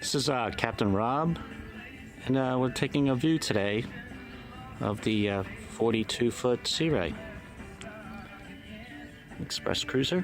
This is Captain Rob, and we're taking a view today of the 42-foot Sea Ray Express Cruiser.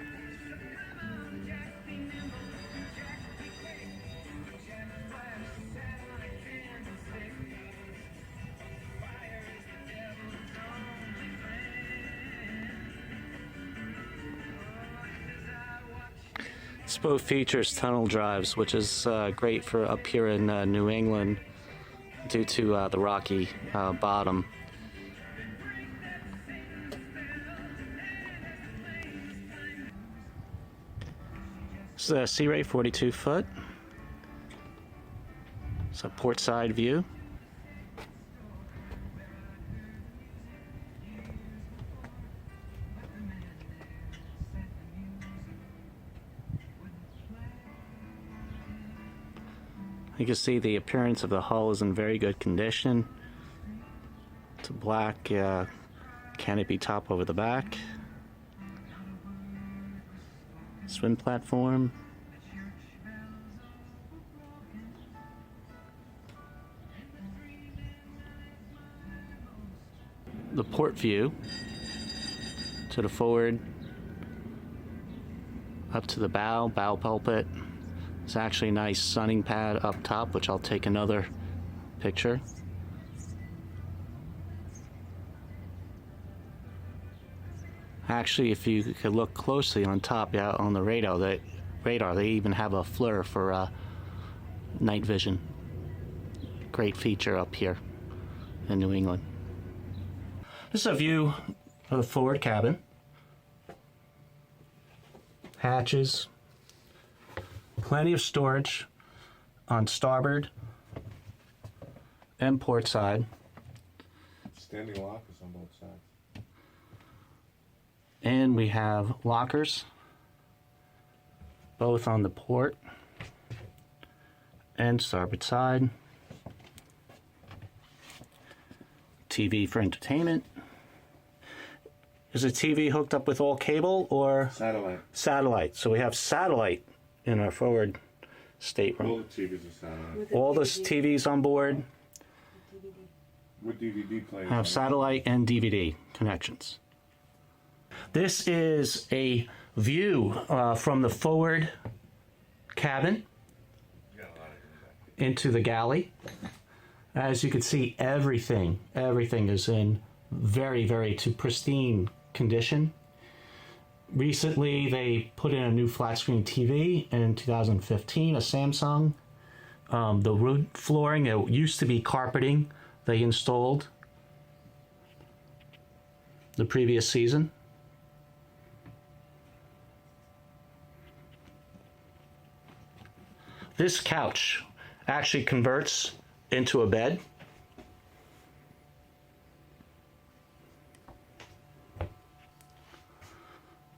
This boat features tunnel drives, which is great for up here in New England due to the rocky bottom. This is a Sea Ray 42 foot. It's a port side view. You can see the appearance of the hull is in very good condition. It's a black canopy top over the back. Swim platform. The port view to the forward, up to the bow pulpit. It's actually a nice sunning pad up top, which I'll take another picture. Actually, if you could look closely on top, yeah, on the radar, they even have a FLIR for night vision. Great feature up here in New England. This is a view of the forward cabin. Hatches. Plenty of storage on starboard and port side. Standing lockers on both sides. And we have lockers both on the port and starboard side. TV for entertainment. Is the TV hooked up with all cable or? Satellite. Satellite. So we have satellite in our forward stateroom. All the TVs are satellite. All the TVs on board With DVD players. have satellite and DVD connections. This is a view from the forward cabin into the galley. As you can see, everything is in very pristine condition. Recently, they put in a new flat screen TV in 2015, a Samsung. The wood flooring, it used to be carpeting, they installed the previous season. This couch actually converts into a bed.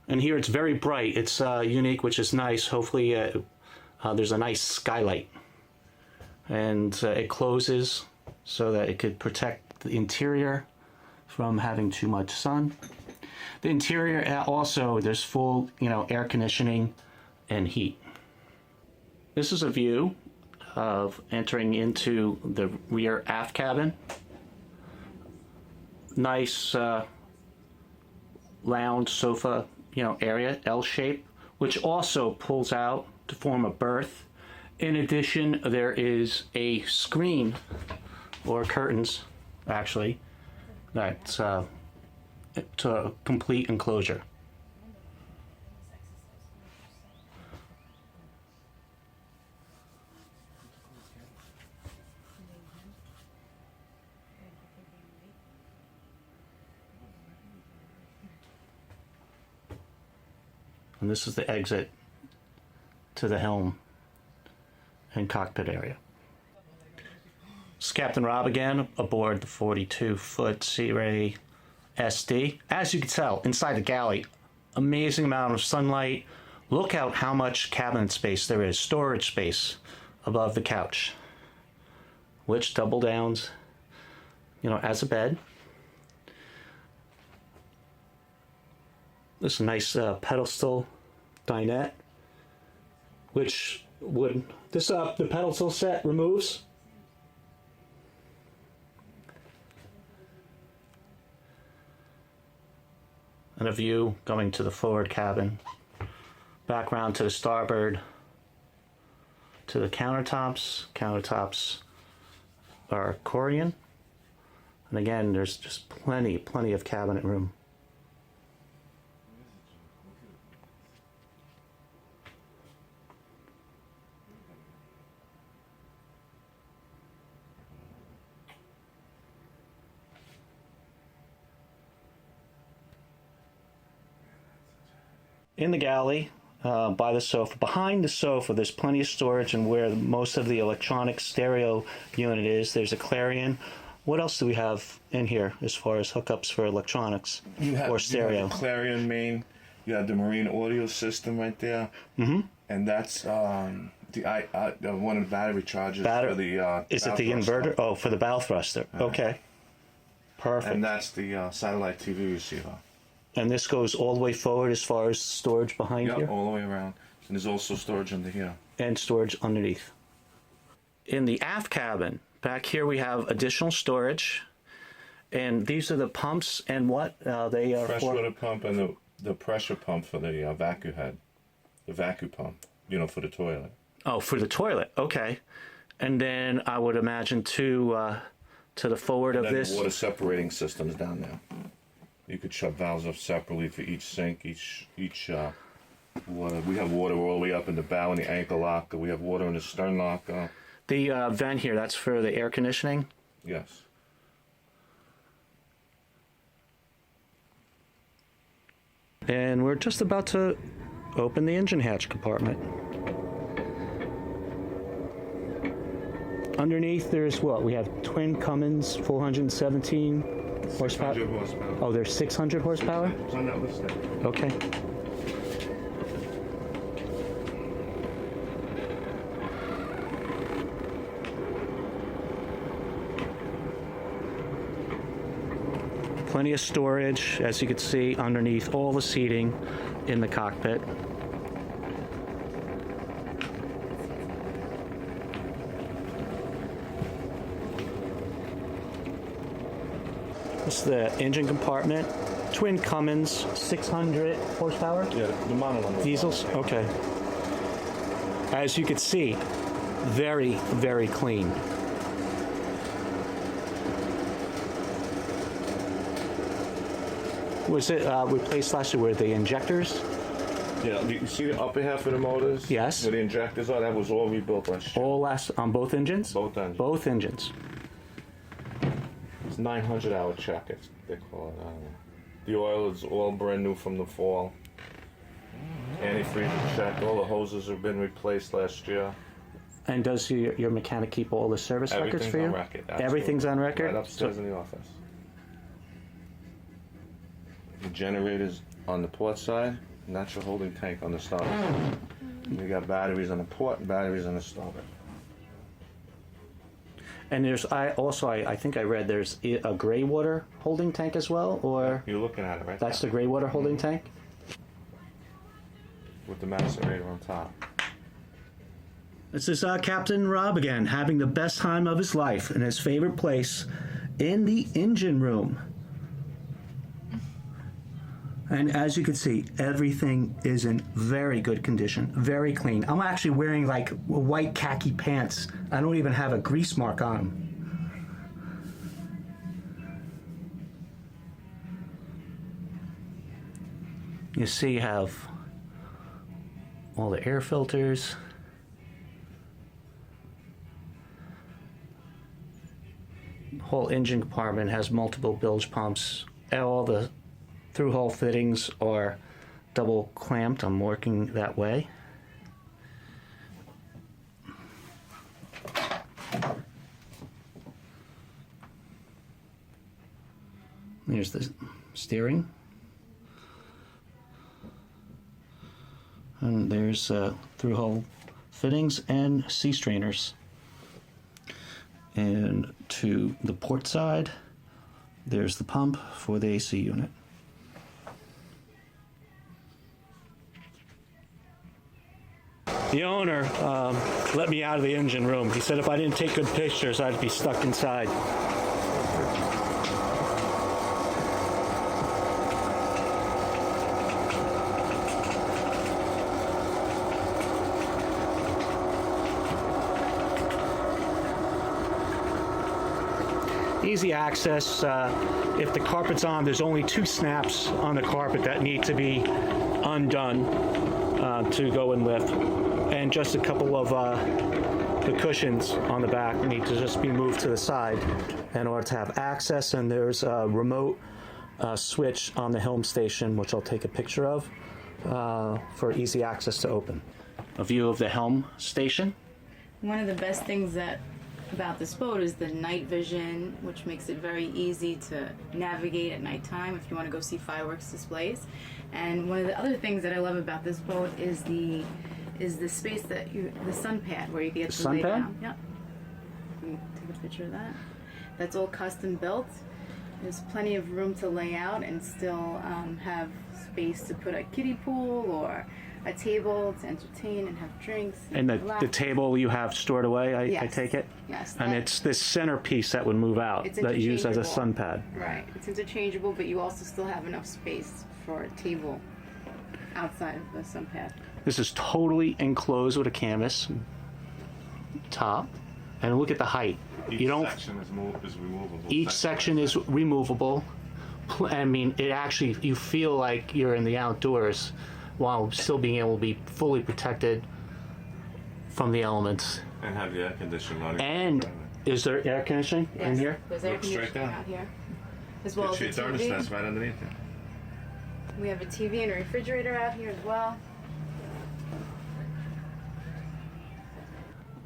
And here it's very bright. It's unique, which is nice. Hopefully there's a nice skylight. And it closes so that it could protect the interior from having too much sun. The interior also, there's full, air conditioning and heat. This is a view of entering into the rear aft cabin. Nice lounge sofa area, L shape, which also pulls out to form a berth. In addition, there is a screen, or curtains, actually, that's to a complete enclosure. And this is the exit to the helm and cockpit area. This is Captain Rob again aboard the 42-foot Sea Ray SD. As you can tell, inside the galley, amazing amount of sunlight. Look out how much cabinet space there is, storage space above the couch, which double downs, as a bed. This is a nice pedestal dinette, which Wooden. This the pedestal set removes. And a view going to the forward cabin. Back round to the starboard. To the countertops. Countertops are Corian. And again, there's just plenty of cabinet room. In the galley, by the sofa, behind the sofa, there's plenty of storage, and where most of the electronic stereo unit is, there's a Clarion. What else do we have in here as far as hookups for electronics or stereo? You have the Clarion main. You have the marine audio system right there. Mm-hmm. And that's one of the battery chargers for the is it the bow inverter? thruster. Oh, for the bow thruster. Okay. Perfect. And that's the satellite TV receiver. And this goes all the way forward as far as storage behind Yep, here? all the way around. And there's also storage under here. And storage underneath. In the aft cabin, back here we have additional storage. And these are the pumps and what they are Freshwater pump and the pressure pump for the vacuum head. The vacuum pump, for the toilet. Oh, for the toilet. Okay. And then I would imagine to the forward of this. The water separating systems down there. You could shut valves up separately for each sink, each water. We have water all the way up in the bow and the anchor lock. We have water in the stern lock. The vent here, that's for the air conditioning? Yes. And we're just about to open the engine hatch compartment. Underneath there's what? We have twin Cummins 417 horsepower. 600 horsepower. Oh, there's 600 horsepower? It's on that list there. Okay. Plenty of storage, as you can see, underneath all the seating in the cockpit. This is the engine compartment. Twin Cummins, 600 horsepower? Yeah, the monoline. Diesels? Okay. As you can see, very, very clean. Was it replaced last year with the injectors? Yeah, you see the upper half of the motors? Yes. Where the injectors are? That was all rebuilt last year. All last on both engines? Both engines. Both engines. It's 900-hour check, they call it. I don't know. The oil is all brand new from the fall. Antifreeze is checked. All the hoses have been replaced last year. And does your mechanic keep all the service records for you? Everything's on record. Absolutely. Everything's on record? Right upstairs in the office. The generator's on the port side, and that's your holding tank on the starboard side. You got batteries on the port and batteries on the starboard. And there's I think I read there's a gray water holding tank as well, or You're looking at it right that's there. the gray water holding tank? With the macerator on top. This is Captain Rob again, having the best time of his life in his favorite place, in the engine room. And as you can see, everything is in very good condition, very clean. I'm actually wearing like white khaki pants. I don't even have a grease mark on them. You see you have all the air filters. The whole engine compartment has multiple bilge pumps. All the through-hole fittings are double clamped. I'm working that way. There's the steering. And there's through-hole fittings and sea strainers. And to the port side, there's the pump for the AC unit. The owner let me out of the engine room. He said if I didn't take good pictures, I'd be stuck inside. Easy access. If the carpet's on, there's only 2 snaps on the carpet that need to be undone to go in with, and just a couple of the cushions on the back need to just be moved to the side in order to have access. And there's a remote switch on the helm station, which I'll take a picture of for easy access to open. A view of the helm station. One of the best things about this boat is the night vision, which makes it very easy to navigate at nighttime if you want to go see fireworks displays. And one of the other things that I love about this boat is the space that the sun pad where you get to lay down. Yep. You can take a picture of that. That's all custom built. There's plenty of room to lay out and still have space to put a kiddie pool or a table to entertain and have drinks. And the table you have stored away, I take it? Yes. And it's this centerpiece that would move out that you use as a sun pad. Right. It's interchangeable, but you also still have enough space for a table outside of the sun pad. This is totally enclosed with a canvas top. And look at the height. Each section is removable. Each section is removable. I mean, it actually, you feel like you're in the outdoors while still being able to be fully protected from the elements. And have the air conditioning on. And is there air conditioning in here? There's air conditioning straight down out here. As well as a thermostat's TV. right underneath it. We have a TV and a refrigerator out here as well.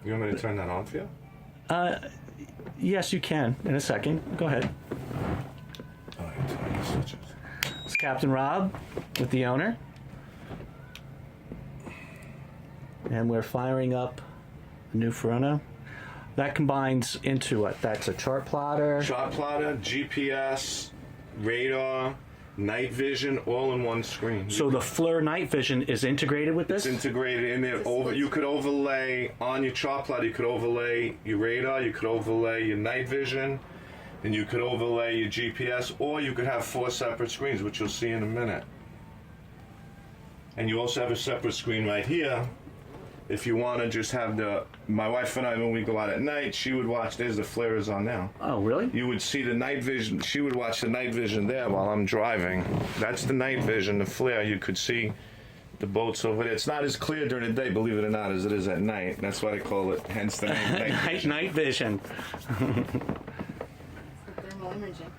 You want me to turn that on for you? Yes, you can in a second. Go ahead. Oh, you're turning the switches. It's Captain Rob with the owner. And we're firing up a new Verona. That combines into what? That's a chart plotter. Chart plotter, GPS, radar, night vision, all in one screen. So the FLIR night vision is integrated with this? It's integrated in there. You could overlay on your chart plotter. You could overlay your radar. You could overlay your night vision, and you could overlay your GPS, or you could have 4 separate screens, which you'll see in a minute. And you also have a separate screen right here. If you want to just have my wife and I, when we go out at night, she would watch. There's the flares on now. Oh, really? You would see the night vision. She would watch the night vision there while I'm driving. That's the night vision, the flare. You could see the boats over there. It's not as clear during the day, believe it or not, as it is at night. That's why they call it, hence the name, night vision. Thermal imaging.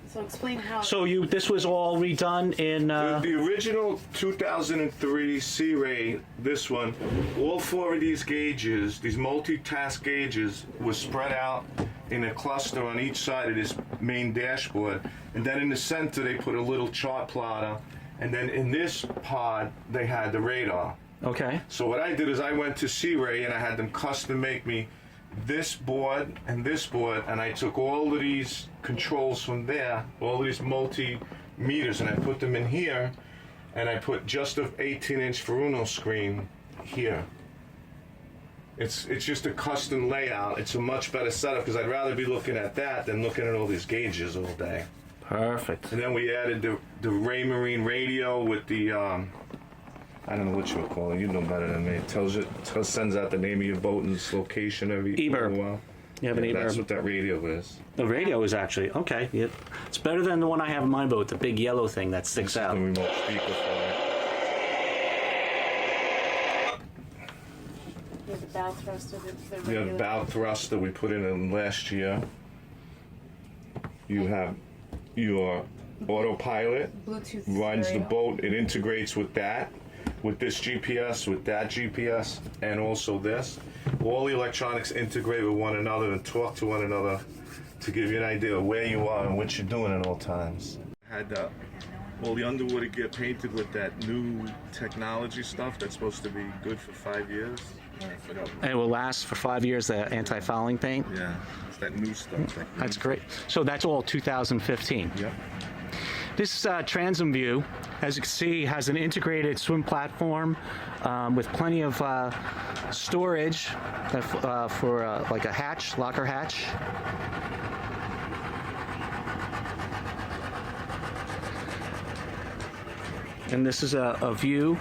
So explain how. So this was all redone in. The original 2003 Sea Ray, this one, all 4 of these gauges, these multitask gauges, were spread out in a cluster on each side of this main dashboard. And then in the center, they put a little chart plotter. And then in this pod, they had the radar. Okay. So what I did is I went to Sea Ray and I had them custom make me this board, and I took all of these controls from there, all of these multimeters, and I put them in here, and I put just an 18-inch Verona screen here. It's just a custom layout. It's a much better setup because I'd rather be looking at that than looking at all these gauges all day. Perfect. And then we added the Raymarine radio with the I don't know what you would call it. You know better than me. It sends out the name of your boat and its location every while. You have an E-Bird. That's what that radio is. The radio is actually okay. It's better than the one I have in my boat, the big yellow thing that sticks out. The remote speaker for it. There's a bow thruster. We have bow thruster we put in last year. You have your autopilot. Bluetooth Runs the stereo. boat. It integrates with that. With this GPS, with that GPS, and also this. All the electronics integrate with one another and talk to one another to give you an idea of where you are and what you're doing at all times. Had all the underwater gear painted with that new technology stuff that's supposed to be good for 5 years. And it will last for 5 years, the anti-fouling paint? Yeah, it's that new stuff. That's great. So that's all 2015. Yep. This Transom View As you can see, has an integrated swim platform with plenty of storage for like a hatch, locker hatch. And this is a view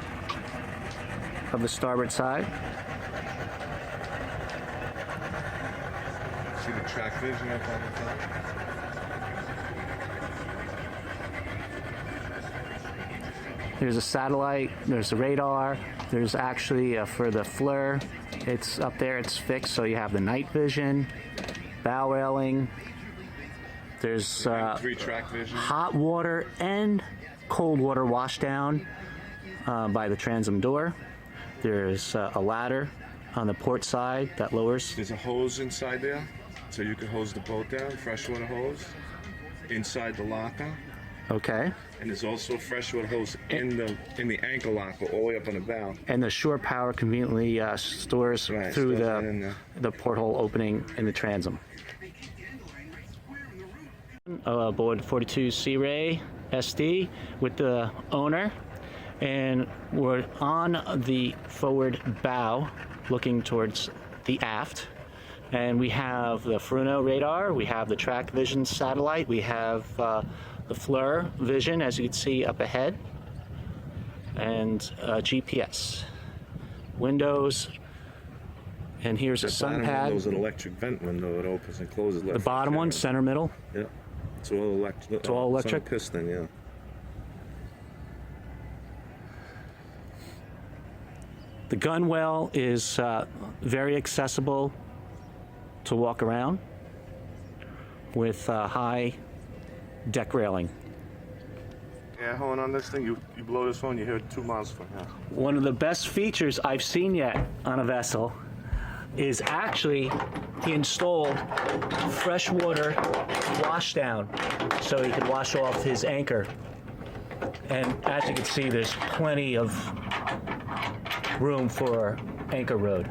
of the starboard side. See the track vision up on the top? There's a satellite, there's a radar, there's actually for the FLIR, it's up there, it's fixed, so you have the night vision, bow railing, there's 3 track vision. hot water and cold water washdown by the transom door. There's a ladder on the port side that lowers. There's a hose inside there, so you can hose the boat down, freshwater hose, inside the locker. Okay. And there's also a freshwater hose in the ankle locker, all the way up on the bow. And the shore power conveniently stores through the porthole opening in the transom. Aboard 42 Sea Ray SD with the owner, and we're on the forward bow looking towards the aft, and we have the Furuno radar, we have the track vision satellite, we have the FLIR vision, as you can see up ahead, and GPS. Windows, and here's a sun pad. There's an electric vent window. It opens and closes. The bottom one, center middle. Yeah, it's all electric. It's all electric. It's on a piston, yeah. The gunwale is very accessible to walk around with high deck railing. Yeah, hold on this thing. You blow this one, you hear it 2 miles from here. One of the best features I've seen yet on a vessel is actually he installed freshwater washdown so he could wash off his anchor. And as you can see, there's plenty of room for anchor road.